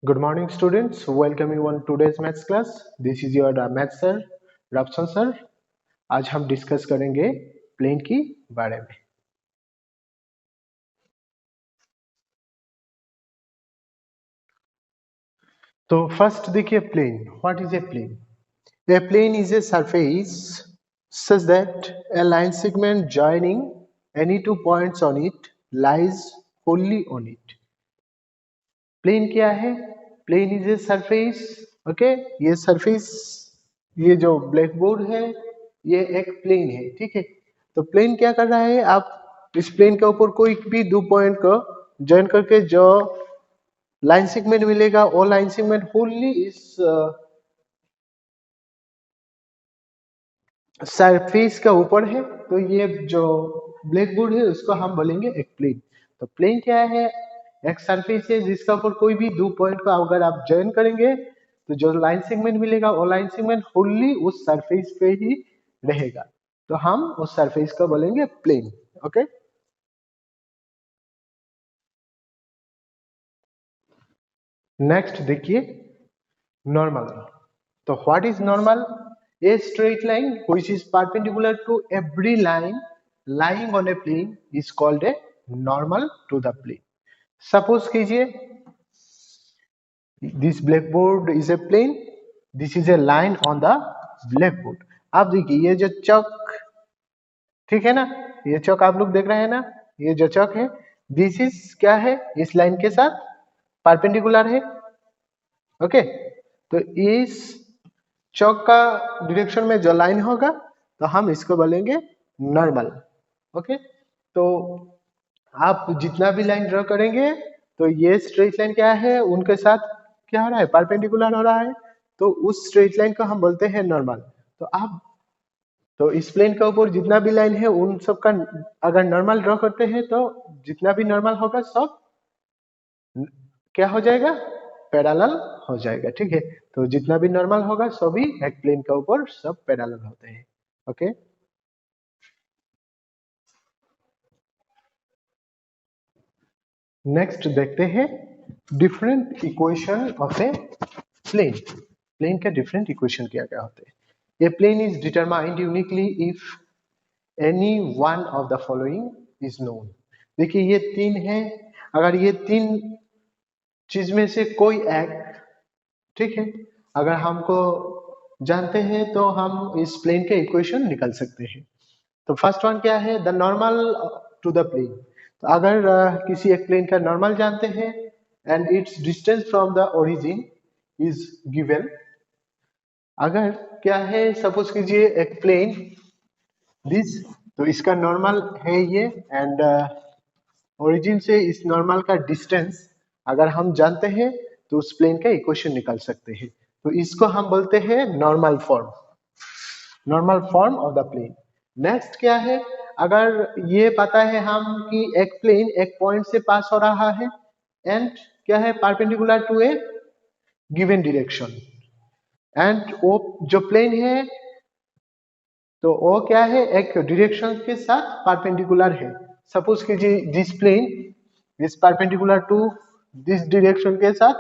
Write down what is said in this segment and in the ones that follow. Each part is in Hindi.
Good morning, students. Welcome you on today's maths class. This is your maths sir, Rafsan sir. आज हम डिस्कस करेंगे प्लेन की बारे में. तो फर्स्ट देखिए plane. What is a plane? A plane is a surface such that a line segment joining any two points on it lies wholly on it. Plane क्या है? Plane is a surface. Okay, ये सरफेस, ये जो ब्लैक बोर्ड है ये एक प्लेन है. ठीक है, तो प्लेन क्या कर रहा है? आप इस प्लेन के ऊपर कोई भी दो पॉइंट को ज्वाइन करके जो लाइन सेगमेंट मिलेगा वो लाइन सेगमेंट होली इस सरफेस का ऊपर है. तो ये जो ब्लैक बोर्ड है उसको हम बोलेंगे एक प्लेन. तो प्लेन क्या है? एक सरफेस है जिसका ऊपर कोई भी दो पॉइंट को अगर आप ज्वाइन करेंगे तो जो लाइन सेगमेंट मिलेगा वो लाइन सेगमेंट होली उस सरफेस पे ही रहेगा. तो हम उस सरफेस को बोलेंगे प्लेन. ओके, नेक्स्ट देखिए नॉर्मल. तो what is normal? A straight line which is perpendicular to every line lying on a plane is called a normal to the plane. Suppose कीजिए this blackboard is a plane, this is a line on the blackboard. आप देखिए ये जो चौक, ठीक है ना, ये चौक आप लोग देख रहे हैं ना, ये जो चौक है दिस इज क्या है? इस लाइन के साथ परपेंडिकुलर है. ओके, तो इस चौक का डायरेक्शन में जो लाइन होगा तो हम इसको बोलेंगे नॉर्मल. ओके, तो आप जितना भी लाइन ड्रॉ करेंगे तो ये स्ट्रेट लाइन क्या है? उनके साथ क्या हो रहा है? परपेंडिकुलर हो रहा है. तो उस स्ट्रेट लाइन को हम बोलते हैं नॉर्मल. तो आप तो इस प्लेन के ऊपर जितना भी लाइन है उन सब का अगर नॉर्मल ड्रॉ करते हैं तो जितना भी नॉर्मल होगा सब क्या हो जाएगा? पैरेलल हो जाएगा. ठीक है, तो जितना भी नॉर्मल होगा सभी एक प्लेन के ऊपर सब पैरेलल होते हैं. ओके, नेक्स्ट देखते हैं different equation of a plane. Plane के डिफरेंट इक्वेशन क्या क्या होते हैं? A plane is determined uniquely if any one of the following is known. देखिए ये तीन है, अगर ये तीन चीज में से कोई एक, ठीक है, अगर हमको जानते हैं तो हम इस प्लेन के इक्वेशन निकाल सकते हैं. तो फर्स्ट वन क्या है? The normal to the plane. तो अगर किसी एक प्लेन का नॉर्मल जानते हैं and its distance from the origin is given. अगर क्या है, सपोज कीजिए एक प्लेन दिस, तो इसका नॉर्मल है ये एंड ओरिजिन से इस नॉर्मल का डिस्टेंस अगर हम जानते हैं तो उस प्लेन का इक्वेशन निकाल सकते हैं. तो इसको हम बोलते हैं normal form, normal form of the plane. Next क्या है? अगर ये पता है हम कि एक प्लेन एक पॉइंट से पास हो रहा है एंड क्या है? Perpendicular to a given direction, and वो जो प्लेन है तो वो क्या है? एक डायरेक्शन के साथ परपेंडिकुलर है. सपोज कीजिए this plane is perpendicular to this direction के साथ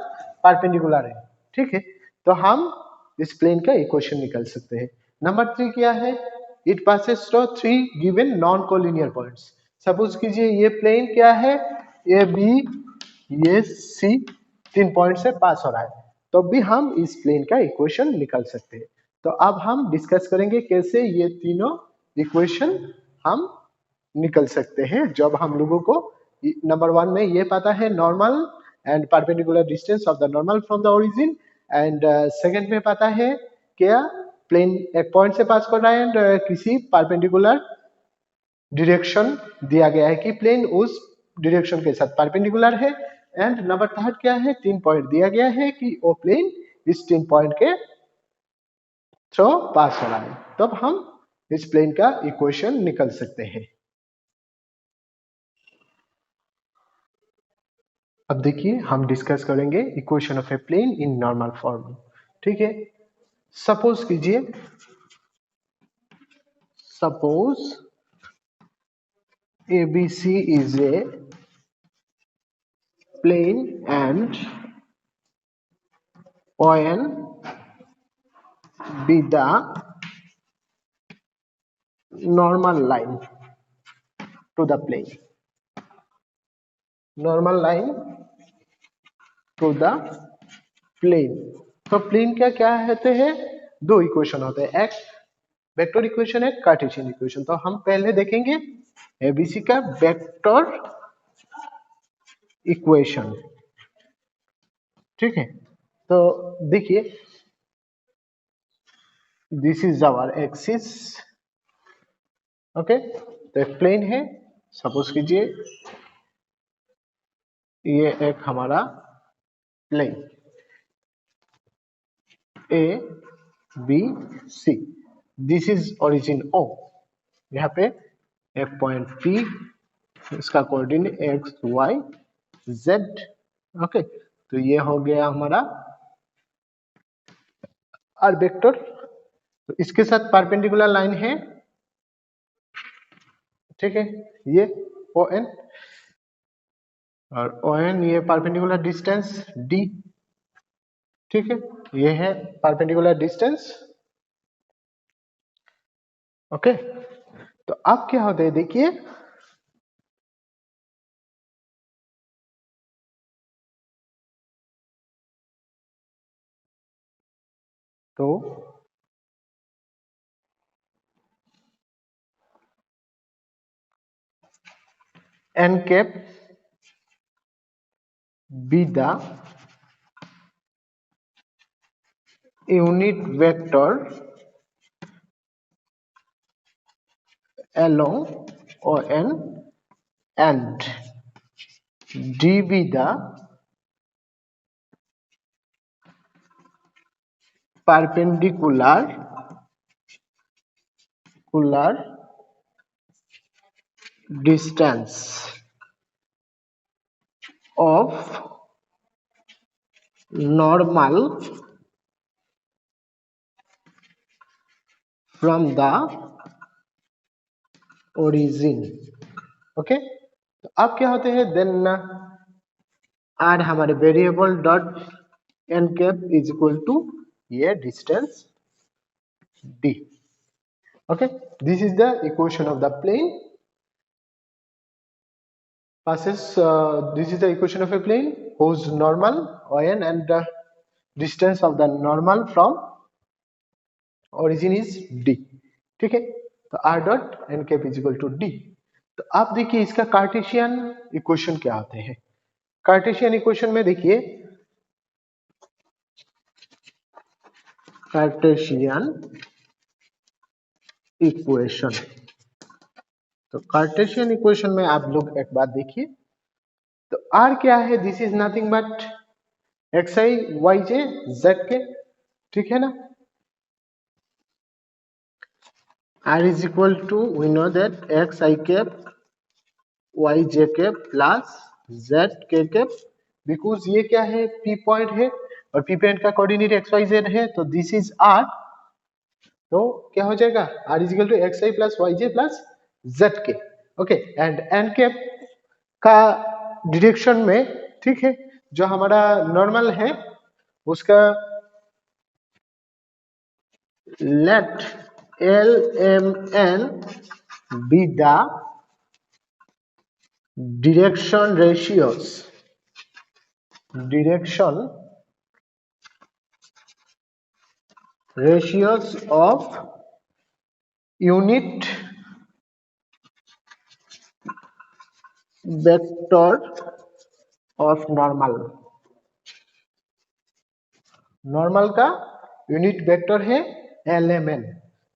परपेंडिकुलर है. ठीक है, तो हम इस प्लेन का इक्वेशन निकाल सकते हैं. नंबर 3 क्या है? It passes through three given non collinear points. Suppose कीजिए ये प्लेन क्या है? ए बी ये सी तीन पॉइंट से पास हो रहा है, तो भी हम इस प्लेन का इक्वेशन निकाल सकते हैं. तो अब हम डिस्कस करेंगे कैसे ये तीनों इक्वेशन हम निकल सकते हैं जब हम लोगों को नंबर 1 में ये पता है normal and perpendicular distance of the normal from the origin, and second में पता है क्या प्लेन एक पॉइंट से पास कर रहा है एंड किसी परपेंडिकुलर डायरेक्शन दिया गया है कि प्लेन उस डायरेक्शन के साथ परपेंडिकुलर है. एंड नंबर थर्ड क्या है? 3 पॉइंट दिया गया है कि वो प्लेन इस 3 पॉइंट के थ्रू पास हो रहा है, तब हम इस प्लेन का इक्वेशन निकल सकते हैं. अब देखिए हम डिस्कस करेंगे equation of a plane in normal form. ठीक है, सपोज कीजिए, suppose ABC is a plane and ON be the normal line to the plane, normal line to the plane। तो प्लेन क्या क्या होते हैं, दो इक्वेशन होते हैं, एक वेक्टर इक्वेशन है, कार्टेशियन इक्वेशन। तो हम पहले देखेंगे एबीसी का वेक्टर इक्वेशन, ठीक है। तो देखिए this is our axis, okay. तो एक प्लेन है, सपोज कीजिए ये एक हमारा plane A B C, this is origin O, यहाँ पे एक पॉइंट पी, इसका coordinate X Y Z, okay. तो ये हो गया हमारा आर वेक्टर। तो इसके साथ परपेंडिकुलर लाइन है, ठीक है, ये ओ एन, और ओ एन ये परपेंडिकुलर डिस्टेंस डी, ठीक है, ये है परपेंडिकुलर डिस्टेंस, ओके। तो अब क्या होता है देखिए, तो n cap be the unit vector along ON and D be the perpendicular distance of normal from the origin, okay. तो अब क्या होते हैं देन आर हमारे variable dot N cap is equal to ये distance D, okay. This is the equation of the plane passes, this is the equation of a plane whose normal ON and the distance of the normal from origin is d, ठीक है। तो r dot N cap is equal to D. तो आप देखिए इसका कार्टेशियन इक्वेशन क्या होते हैं। कार्टेशियन इक्वेशन में देखिए कार्टेशियन इक्वेशन, तो कार्टेशियन इक्वेशन में आप लोग एक बात देखिए, तो r क्या है, this is nothing but X I Y J Z K, ठीक है ना। r is equal to we know that x I cap y j cap plus z k cap, because ये क्या है p पॉइंट है और p पॉइंट का कोऑर्डिनेट एक्स वाई जेड है, तो दिस इज r। तो क्या हो जाएगा r is equal to X I plus Y J plus Z K, okay. And N cap का डायरेक्शन में, ठीक है, जो हमारा नॉर्मल है उसका let LMN be the direction ratios of unit vector of normal का यूनिट वेक्टर है LMN।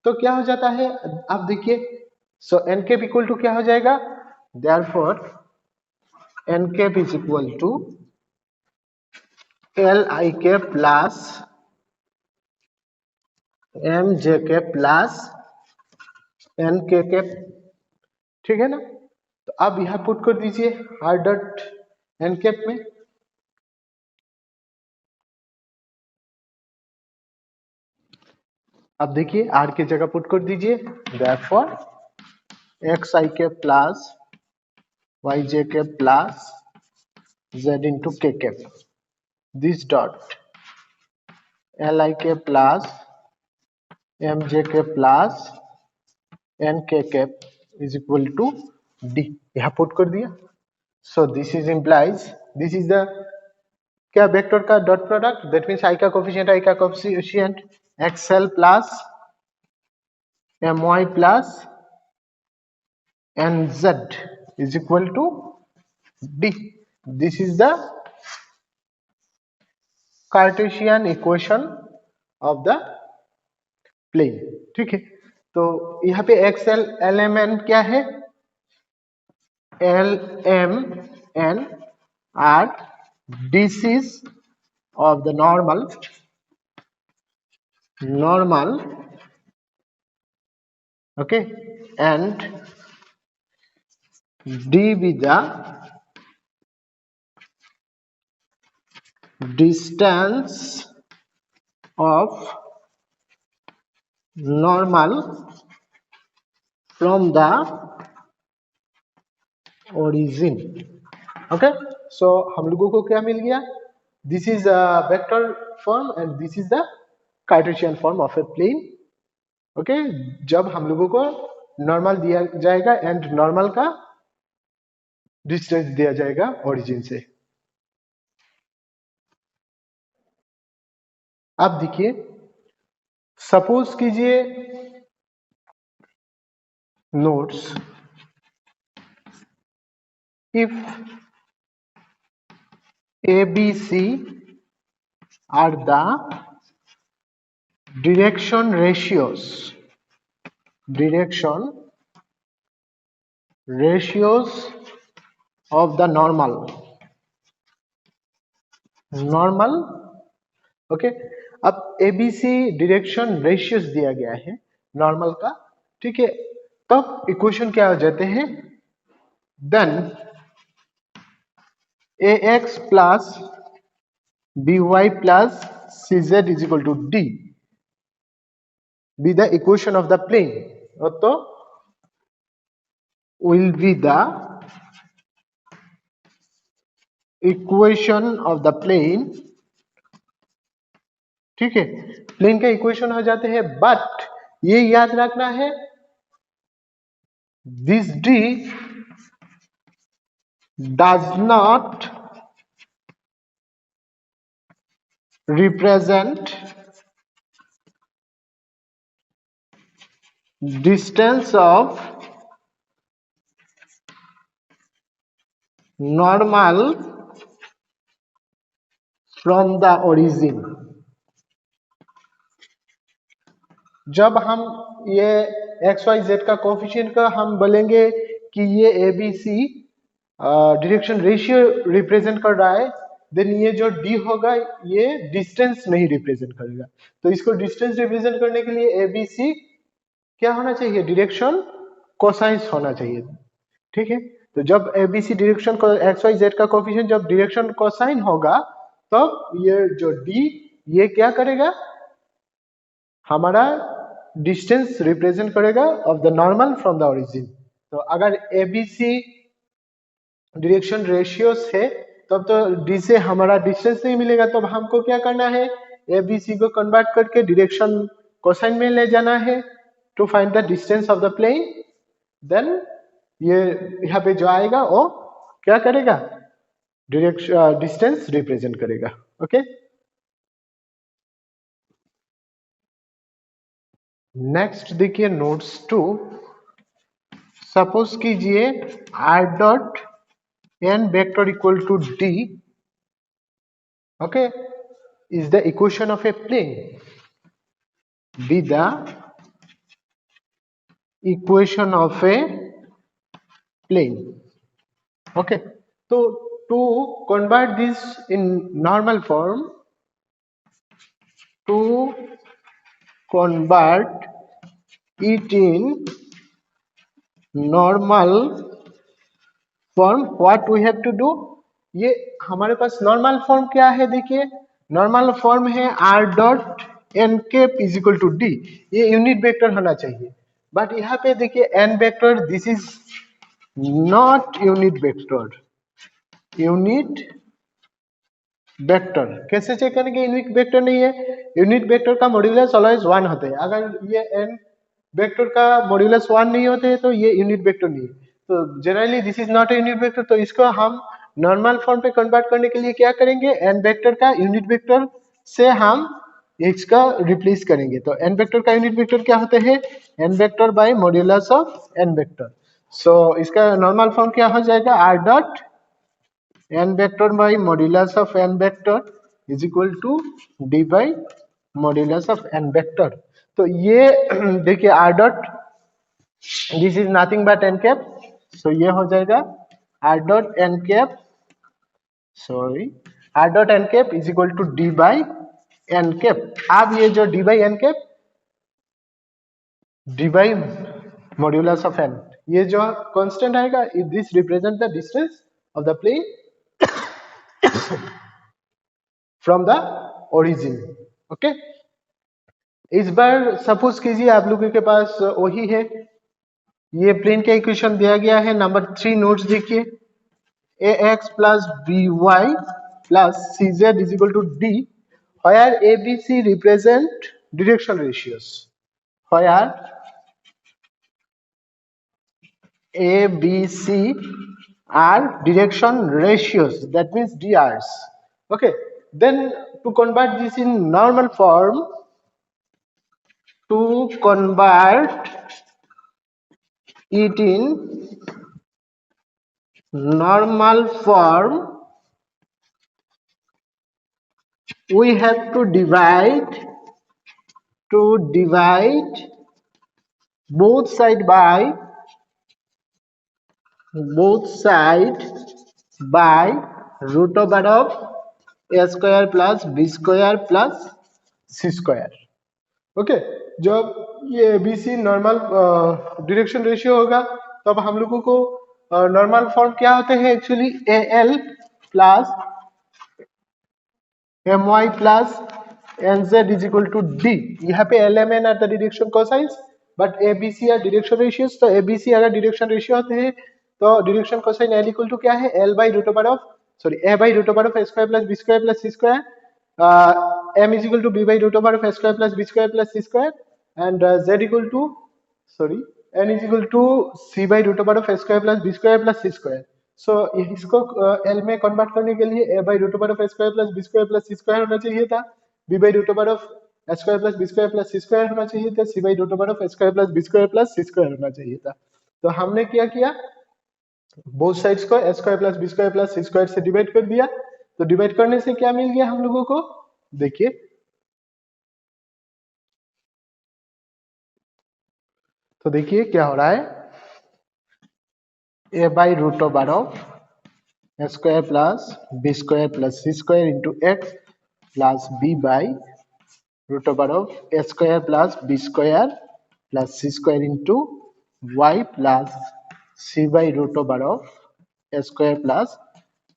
तो क्या हो जाता है आप देखिए, so N cap equal to क्या हो जाएगा, therefore N cap is equal to L I cap plus M J cap plus N K cap, ठीक है ना। तो अब यहां पुट कर दीजिए आर डॉट एन कैप में, अब देखिए आर की जगह पुट कर दीजिए, therefore X I cap plus Y J cap plus z into k cap, this dot L I K plus M J K plus N K cap is equal to D, यहाँ पुट कर दिया। So this is implies this is the क्या वेक्टर का dot product, that means I का coefficient X L plus M Y plus N Z is equal to D. This is the Cartesian equation of the plane. ठीक है, तो यहाँ पे एक्सएल एल एम एन क्या है, L M N are DCs of the normal okay, and d with the distance of normal from the origin। okay, so हम लोगों को क्या मिल गया, this is a vector form and this is the Cartesian form of a plane। Okay, जब हम लोगों को नॉर्मल दिया जाएगा एंड नॉर्मल का डिस्टेंस दिया जाएगा ओरिजिन से। अब देखिए, सपोज कीजिए notes if A B C are the direction ratios of the normal ओके। अब एबीसी डायरेक्शन रेशियोस दिया गया है नॉर्मल का, ठीक है, तब इक्वेशन क्या हो जाते हैं, then A X plus B Y plus C Z is equal to D be the equation of the plane, तो will be the equation of the plane। ठीक है, प्लेन का इक्वेशन हो जाते हैं, बट ये याद रखना है this D does not represent distance of normal from the origin। जब हम ये एक्स वाई जेड का कोफिशिएंट का हम बोलेंगे कि ये A B C direction ratio represent कर रहा है, देन ये जो डी होगा ये डिस्टेंस नहीं रिप्रेजेंट करेगा। तो इसको डिस्टेंस रिप्रेजेंट करने के लिए ए बी सी क्या होना चाहिए, डायरेक्शन कोसाइंस होना चाहिए। ठीक है, तो जब ए बी सी डायरेक्शन को एक्स वाई जेड का कोफिशिएंट जब डायरेक्शन कोसाइन होगा तब ये जो डी ये क्या करेगा, हमारा डिस्टेंस रिप्रेजेंट करेगा of the normal from the origin. तो अगर A B C direction ratio है तब तो डी से हमारा डिस्टेंस नहीं मिलेगा, तब हमको क्या करना है, ए बी सी को कन्वर्ट करके डायरेक्शन कोसाइन में ले जाना है to find the distance of the plane. Then ये यहाँ पे जो आएगा वो क्या करेगा, डायरेक्शन डिस्टेंस रिप्रेजेंट करेगा। ओके, नेक्स्ट देखिए नोट्स 2, सपोज कीजिए R dot N vector equal to D okay is the equation of a plane, be the equation of a plane. Okay, तो to convert this in normal form, to convert it in normal form what we have to do, ये हमारे पास नॉर्मल फॉर्म क्या है, देखिए नॉर्मल फॉर्म है r dot n cap is equal to D, ये यूनिट वेक्टर होना चाहिए, बट यहाँ पे देखिए n vector, this is not unit vector, unit vector कैसे चेक करेंगे? यूनिट वेक्टर नहीं है, यूनिट वेक्टर का मॉड्यूलस ऑलवेज 1 होते हैं। अगर ये n वेक्टर का मॉड्यूलस 1 नहीं होते हैं तो ये यूनिट वेक्टर नहीं है। तो generally this is not a unit vector, तो इसको हम नॉर्मल फॉर्म पे कन्वर्ट करने के लिए क्या करेंगे? n वेक्टर का यूनिट वेक्टर से हम इसका रिप्लेस करेंगे। तो n वेक्टर का यूनिट वेक्टर क्या होते हैं? n vector by modulus of n vector. So इसका नॉर्मल फॉर्म क्या हो जाएगा? r dot n vector by modulus of n vector is equal to d by modulus of n vector। तो ये देखिए r dot this is nothing but n cap, so ये हो जाएगा r dot n cap sorry r dot n cap is equal to d by n cap. अब ये जो d by n cap d by modulus of n, ये जो कांस्टेंट आएगा, this represent the distance of the plane from the origin. Okay, इस बार सपोज कीजिए आप लोगों के पास वही है, ये प्लेन का इक्वेशन दिया गया है। नंबर 3 नोट्स देखिए, ax plus by plus cz is equal to d, where abc represent direction ratios, where abc are direction ratios, that means drs। okay, then to convert this in normal form, to convert it in normal form, we have to divide both side by root over of a square plus b square plus c square। Okay, जब ये ABC नॉर्मल डायरेक्शन रेशियो होगा तब हम लोगों को नॉर्मल फॉर्म क्या होते हैं actually? AL plus my plus nz is equal to d। यहाँ पे LMN are the direction cosines but ABC are direction ratios. तो ABC अगर डायरेक्शन रेशियो होते हैं तो direction cosine L equal to क्या है? L by root over of a by root over of a square plus b square plus c square, m is equal to b by root over of a square plus b square plus c square, and z equal to n is equal to c by root over of a square plus b square plus c square। so इसको l में कन्वर्ट करने के लिए a by root over of a square plus b square plus c square होना चाहिए था, b by root over of a square plus b square plus c square होना चाहिए था, c by root over of a square plus b square plus c square होना चाहिए था। तो हमने क्या किया? बोथ साइड्स को a square plus b square plus c square से डिवाइड कर दिया। तो डिवाइड करने से क्या मिल गया हम लोगों को? देखिए, तो देखिए क्या हो रहा है? a by root over of square plus b square plus c square into X plus b by root over of a square plus b square plus c square into y plus c by root over of a square plus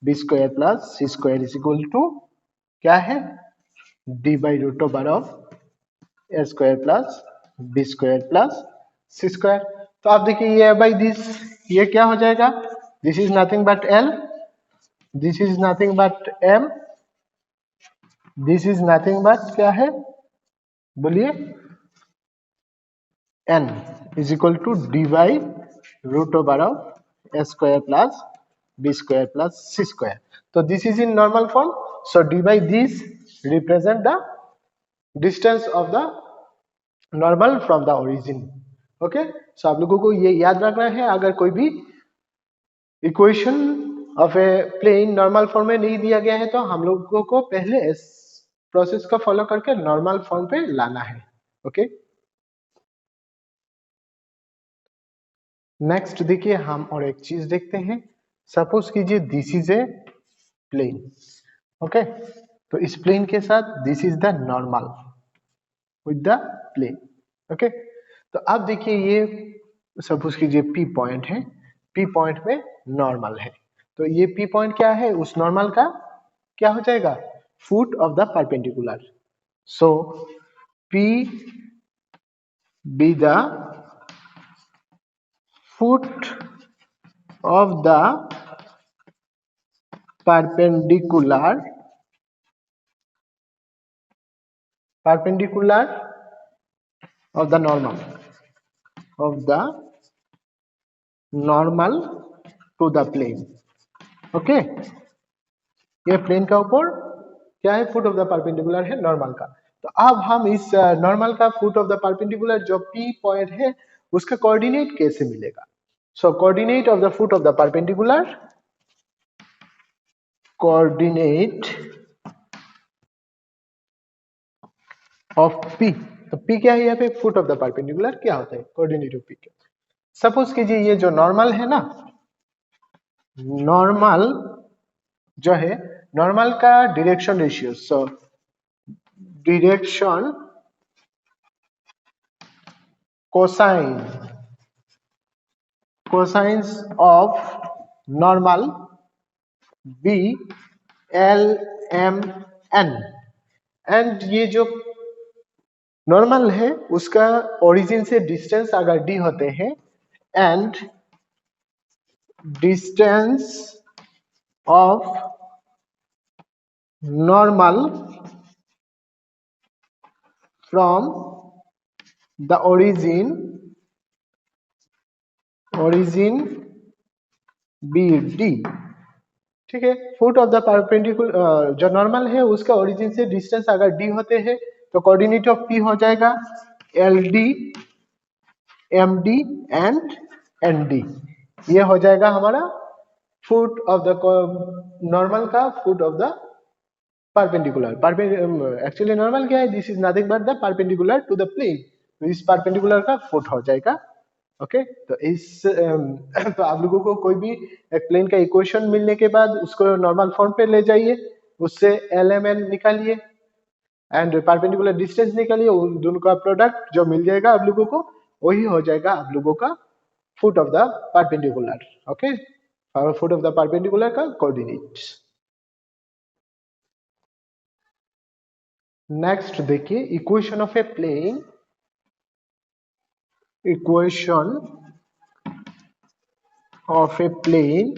b square plus c square is equal to क्या है? d by root over of a square plus b square plus c square. तो आप देखिए ये बाई दिस, ये क्या हो जाएगा? This is nothing but l, this is nothing but m, this is nothing but क्या है? बोलिए, n is equal to d by root over of a square plus b square plus c square. तो this is in normal form, so d by this represent the distance of the normal from the origin. Okay, so आप लोगों को ये याद रखना है, अगर कोई भी equation of a plane normal form में नहीं दिया गया है तो हम लोगों को पहले इस प्रोसेस को फॉलो करके नॉर्मल फॉर्म पे लाना है। ओके, नेक्स्ट देखिए हम और एक चीज देखते हैं। सपोज कीजिए this is a plane. Okay, तो इस प्लेन के साथ this is the normal with the plane. Okay, तो अब देखिए ये सपोज कीजिए P पॉइंट है, P पॉइंट में नॉर्मल है। तो ये P पॉइंट क्या है? उस नॉर्मल का क्या हो जाएगा? Foot of the perpendicular. So P be the foot of the perpendicular perpendicular of the normal of the normal to the plane. Okay ये प्लेन का ऊपर क्या है, फुट ऑफ द परपेंडिकुलर है नॉर्मल का। तो अब हम इस नॉर्मल का फुट ऑफ द परपेंडिकुलर जो पी पॉइंट है उसका कोऑर्डिनेट कैसे मिलेगा। So coordinate of the foot of the perpendicular, coordinate of P, तो पी क्या है यहाँ पे, फुट ऑफ द परपेंडिकुलर क्या होता है, कोऑर्डिनेट ऑफ पी। सपोज कीजिए ये जो नॉर्मल है ना, नॉर्मल जो है, नॉर्मल का direction ratio, so direction cosine, cosines of normal be L M N, and ये जो नॉर्मल है उसका ओरिजिन से डिस्टेंस अगर डी होते हैं and distance of normal from the origin be D, ठीक है। फुट ऑफ द परपेंडिकुलर जो नॉर्मल है उसका ओरिजिन से डिस्टेंस अगर डी होते हैं तो कोऑर्डिनेट ऑफ पी हो जाएगा L D M D and N D, ये हो जाएगा हमारा फुट ऑफ द नॉर्मल का foot of the perpendicular. Actually normal क्या है, this is nothing but the perpendicular to the plane, तो इस परपेंडिकुलर का फुट हो जाएगा। ओके तो इस तो आप लोगों को कोई भी एक प्लेन का इक्वेशन मिलने के बाद उसको नॉर्मल फॉर्म पे ले जाइए, उससे एल एम एन निकालिए एंड परपेंडिकुलर डिस्टेंस निकालिए, उन दोनों का प्रोडक्ट जो मिल जाएगा आप लोगों को वही हो जाएगा आप लोगों का foot of the perpendicular. Okay foot of the perpendicular का कोऑर्डिनेट। नेक्स्ट देखिए equation of a plane, equation of a plane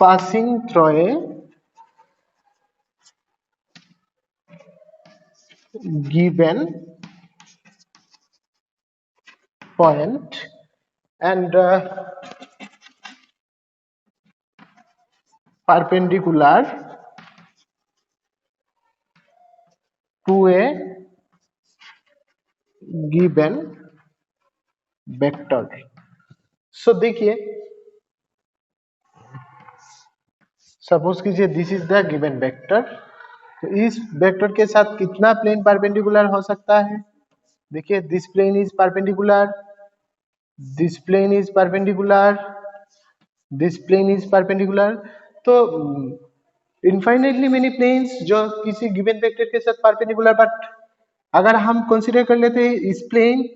passing through a given point and perpendicular to a given vector। सो देखिए सपोज कीजिए this is the given vector, तो इस वेक्टर के साथ कितना प्लेन परपेंडिकुलर हो सकता है, देखिए this plane is perpendicular, this plane is perpendicular, this plane is perpendicular, तो इनफाइनाइटली मेनी प्लेन्स जो किसी गिवन वेक्टर के साथ परपेंडिकुलर, बट अगर हम कंसीडर कर लेते हैं इस प्लेन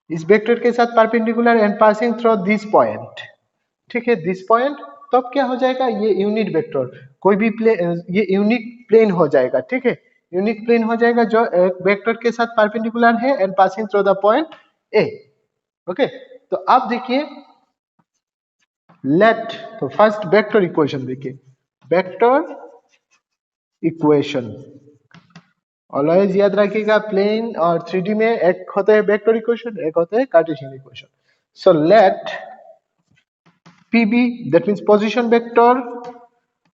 इस वेक्टर के साथ perpendicular and passing through this point, ठीक है दिस पॉइंट, तब तो क्या हो जाएगा, ये यूनिट वेक्टर कोई भी प्लेन, ये यूनिक प्लेन हो जाएगा, ठीक है यूनिक प्लेन हो जाएगा जो एक वेक्टर के साथ परपेंडिकुलर है and passing through the point A. Okay तो अब देखिए लेट, तो फर्स्ट वेक्टर इक्वेशन देखिए, वेक्टर इक्वेशन ऑलवेज याद रखिएगा प्लेन और 3D में एक होता है वेक्टर इक्वेशन, एक होता है Cartesian equation. So let PB, that means position vector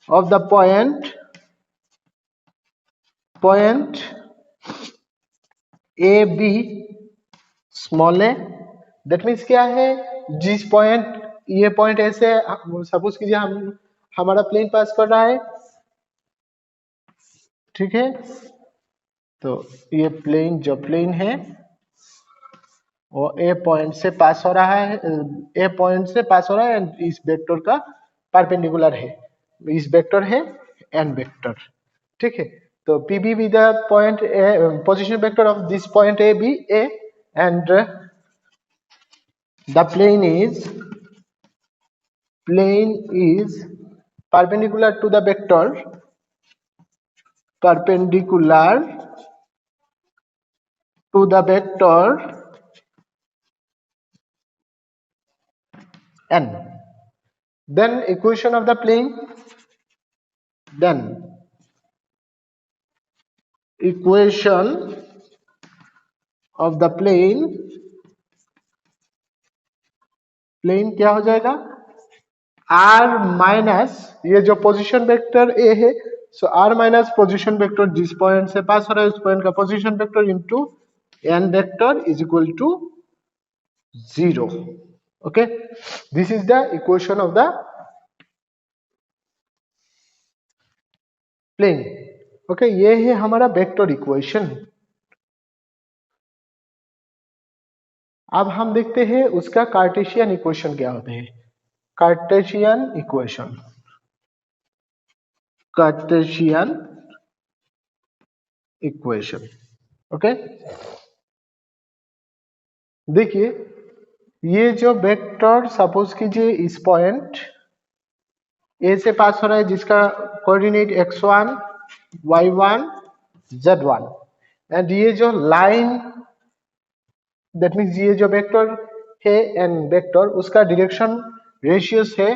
of the point AB small a, that means क्या है, जिस पॉइंट ये पॉइंट ऐसे सपोज कीजिए हम हमारा प्लेन पास कर रहा है, ठीक है तो ये प्लेन जो प्लेन है वो ए पॉइंट से पास हो रहा है, ए पॉइंट से पास हो रहा है एंड इस वेक्टर का परपेंडिकुलर है, इस वेक्टर है एन वेक्टर, ठीक है तो PB with the point position vector of this point A B A and the plane is perpendicular to the vector, perpendicular to the vector n, then equation of the plane then equation of the plane क्या हो जाएगा, आर माइनस ये जो पोजीशन वेक्टर ए है, so R minus position vector जिस पॉइंट से पास हो रहा है उस पॉइंट का position vector into N vector is equal to 0. Okay, this is the equation of the plane. Okay, ये है हमारा वेक्टर इक्वेशन. अब हम देखते हैं उसका कार्टेशियन इक्वेशन क्या होते हैं. Cartesian equation. ओके, देखिए ये जो वेक्टर सपोज कीजिए इस पॉइंट ए से पास हो रहा है जिसका coordinate x1 y1 z1 and ये जो लाइन दैट मीन्स ये जो वेक्टर है एन वेक्टर उसका डायरेक्शन रेशियोस है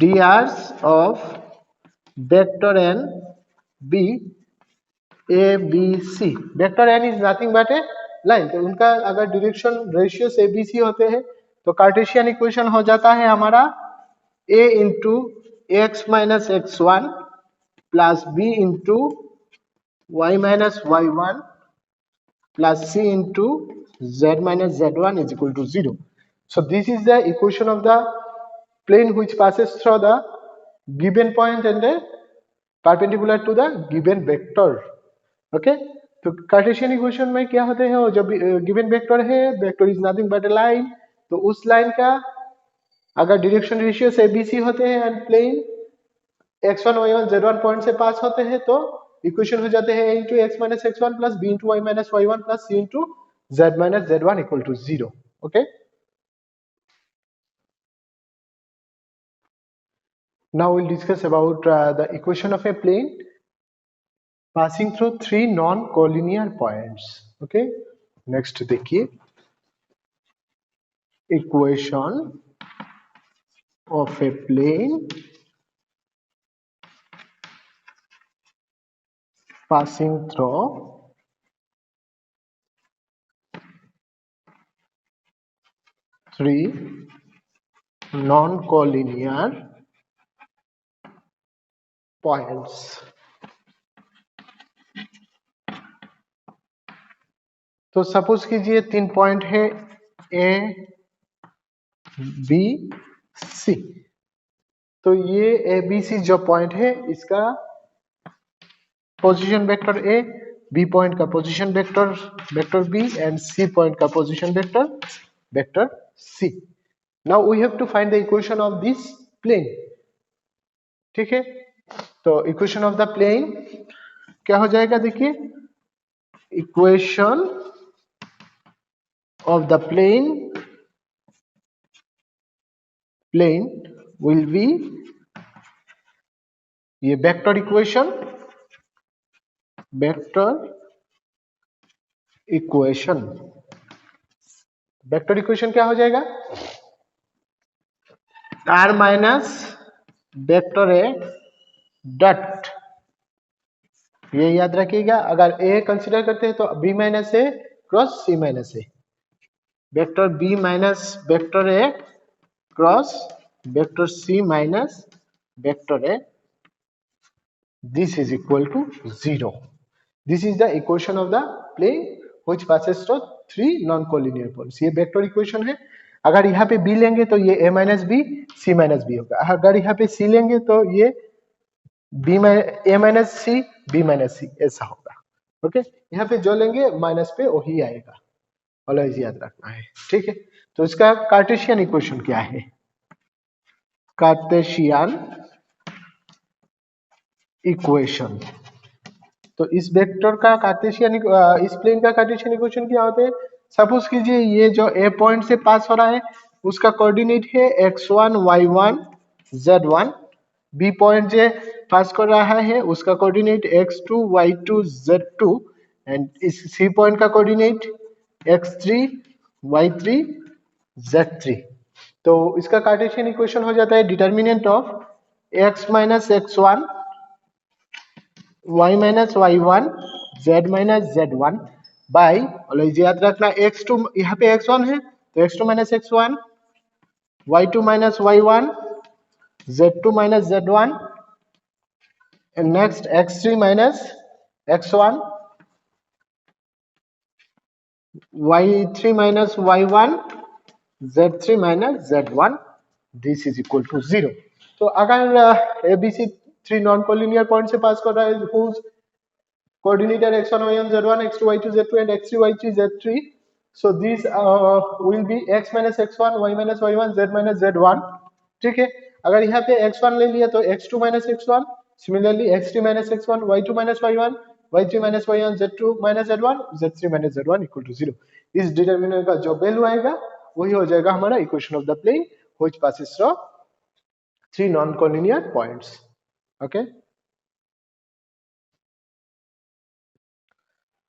drs of vector n b a b c. Vector n is nothing but A line, तो उनका अगर direction ratios a b c होते हैं तो कार्टेशियन इक्वेशन हो जाता है हमारा a into X minus X one plus b into Y minus Y one plus c into z minus z1 is equal to 0. So this is the equation of the plane which passes through the given point and perpendicular to the given vector. Okay, तो कार्टेशियन इक्वेशन में क्या होते हैं, जब गिवन वेक्टर है, vector is nothing but A line, तो उस लाइन का अगर डायरेक्शन रेशियो से bc होते हैं and plane x1 y1 z1 point से पास होते हैं तो इक्वेशन हो जाते हैं a into x minus x1 plus b into y minus y1 plus c into z minus z1 equal to 0. Okay, now we'll discuss about the equation of a plane passing through three non-collinear points. Okay, next देखिए equation of a plane passing through three non-collinear points. तो सपोज कीजिए तीन पॉइंट है ए बी सी, तो ये ए बी सी जो पॉइंट है इसका position vector A, B point का position vector B and C point का position vector C. Now we have to find the equation of this plane. ठीक है, तो इक्वेशन ऑफ द प्लेन क्या हो जाएगा, देखिए equation of the plane will be ये वेक्टर इक्वेशन क्या हो जाएगा, r minus vector A dot, ये याद रखिएगा. अगर a कंसीडर करते हैं तो b minus A cross c minus A, vector b minus vector A cross vector c minus vector A, this is equal to 0. This is the equation of the plane which passes through three non-collinear points. ये वेक्टर इक्वेशन है. अगर यहाँ पे b लेंगे तो ये a minus B C minus B होगा. अगर यहाँ पे c लेंगे तो ये a minus C b minus C ऐसा होगा. ओके, यहाँ पे जो लेंगे माइनस पे वही आएगा, ऑलवेज याद रखना है. ठीक है, तो इसका कार्टेशियन इक्वेशन क्या है, कार्टेशियन इक्वेशन. तो इस वेक्टर का कार्टेशियन इस प्लेन का कार्टेशियन इक्वेशन क्या होते हैं. सपोज कीजिए ये जो ए पॉइंट से पास हो रहा है उसका कोऑर्डिनेट है x1 y1 z1, B point से पास कर रहा है उसका coordinate x2 y2 z2 and इस सी पॉइंट का कोऑर्डिनेट x3 y3 z3. तो इसका कार्टेशियन इक्वेशन हो जाता है determinant of x minus x1 y minus y1 z minus z1 by, always याद रखना x2 यहाँ पे x1 है तो x2 minus x1 y2 minus y1 z2 minus z1 and next x3 minus x1 y3 minus y1 z3 minus z1 this is equal to 0. तो अगर ABC 3 नॉन कोलिनियर पॉइंट से पास कर रहा है whose coordinate are x1 y1 z1 x2 y2 z2 and x3 y3 z3, so these will be x minus x1 y minus y1 z minus z1. ठीक है, अगर यहाँ पे x1 ले लिया तो x2 minus x1, similarly x3 minus x1 y2 minus y1 y3 minus y1 z2 minus z1 z3 minus z1 equal to 0. इस डिटरमिनेंट का जो वैल्यू आएगा वही हो जाएगा हमारा equation of the plane which passes through 3 non-collinear points. Okay,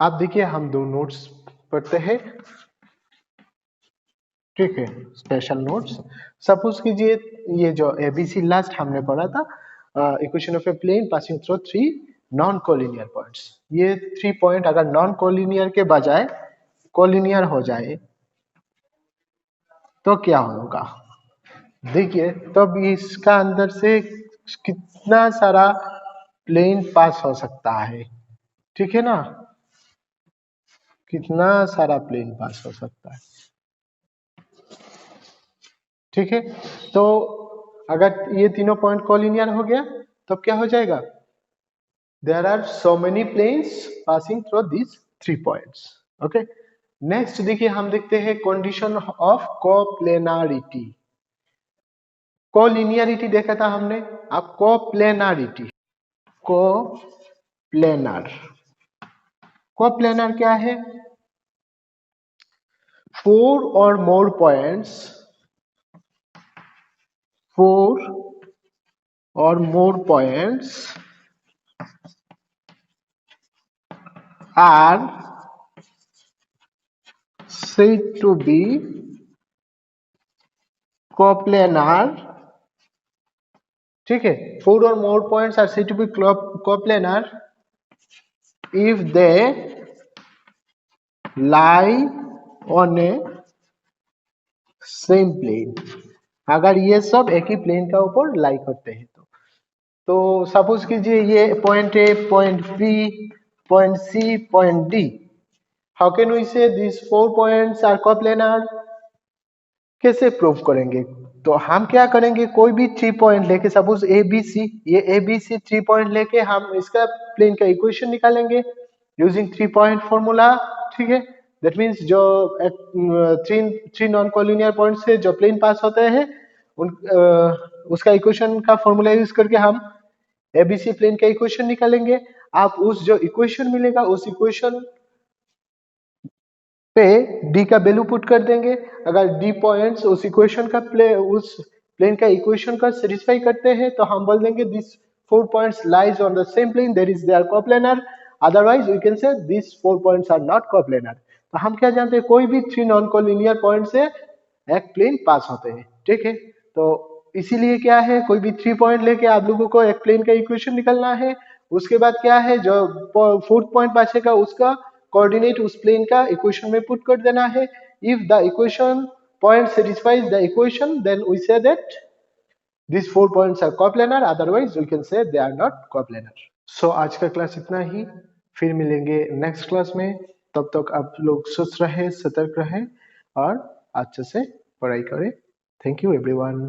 आप देखिए हम दो नोट्स पढ़ते हैं. ठीक है, स्पेशल नोट्स. सपोज कीजिए ये जो एबीसी लास्ट हमने पढ़ा था, equation of a plane passing through 3 non collinear points. ये 3 पॉइंट अगर नॉन कोलिनियर के बजाय कोलिनियर हो जाए तो क्या होगा. देखिए तब इसका अंदर से कितना सारा प्लेन पास हो सकता है. ठीक है ना, कितना सारा प्लेन पास हो सकता है. ठीक है, तो अगर ये तीनों पॉइंट कोलिनियर हो गया तब क्या हो जाएगा. There are so many planes passing through this 3 points. Okay, next देखिए हम देखते हैं कंडीशन ऑफ कोप्लेनारिटी. कोलिनियरिटी देखा था हमने, अब कोप्लेनारिटी. कोप्लेनर, कोप्लेनर क्या है. 4 or more points, 4 or more points are said to be coplanar. ठीक है, 4 or more points are said to be coplanar if they lie on a same plane. अगर ये सब एक ही प्लेन का ऊपर लाई करते हैं तो सपोज कीजिए ये point A, point B, point C, point D. How can we say this 4 points are coplanar. कैसे प्रूव करेंगे. तो हम क्या करेंगे, कोई भी 3 पॉइंट लेके, सपोज ए बी सी, ये ए बी सी 3 पॉइंट लेके हम इसका प्लेन का इक्वेशन निकालेंगे यूजिंग 3 पॉइंट फॉर्मूला. ठीक है, दैट मीन्स जो 3 नॉन कोलिनियर पॉइंट से जो प्लेन पास होते हैं उसका इक्वेशन का फॉर्मूला यूज करके हम एबीसी प्लेन का इक्वेशन निकालेंगे. आप उस जो इक्वेशन मिलेगा उस इक्वेशन पे डी का वैल्यू पुट कर देंगे. अगर डी पॉइंट्स उस इक्वेशन का उस प्लेन का इक्वेशन का सेटिस्फाई करते हैं तो हम बोल देंगे this 4 points lies on the same plane, that is they are coplanar. Otherwise we can say this 4 points are not coplanar. तो हम क्या जानते हैं, कोई भी 3 नॉन कोलिनियर पॉइंट से एक प्लेन पास होते हैं. ठीक है, तो इसीलिए क्या है, कोई भी 3 पॉइंट लेके आप लोगों को एक प्लेन का इक्वेशन निकालना है. उसके बाद क्या है, जो 4th पॉइंट बचेगा उसका कोऑर्डिनेट उस प्लेन का इक्वेशन में पुट कर देना है. If the equation point satisfies the equation then we say that these 4 points are coplanar, otherwise we can say they are not coplanar. So आज का क्लास इतना ही, फिर मिलेंगे नेक्स्ट क्लास में. तब तक आप लोग स्वस्थ रहे, सतर्क रहे और अच्छे से पढ़ाई करें. Thank you everyone.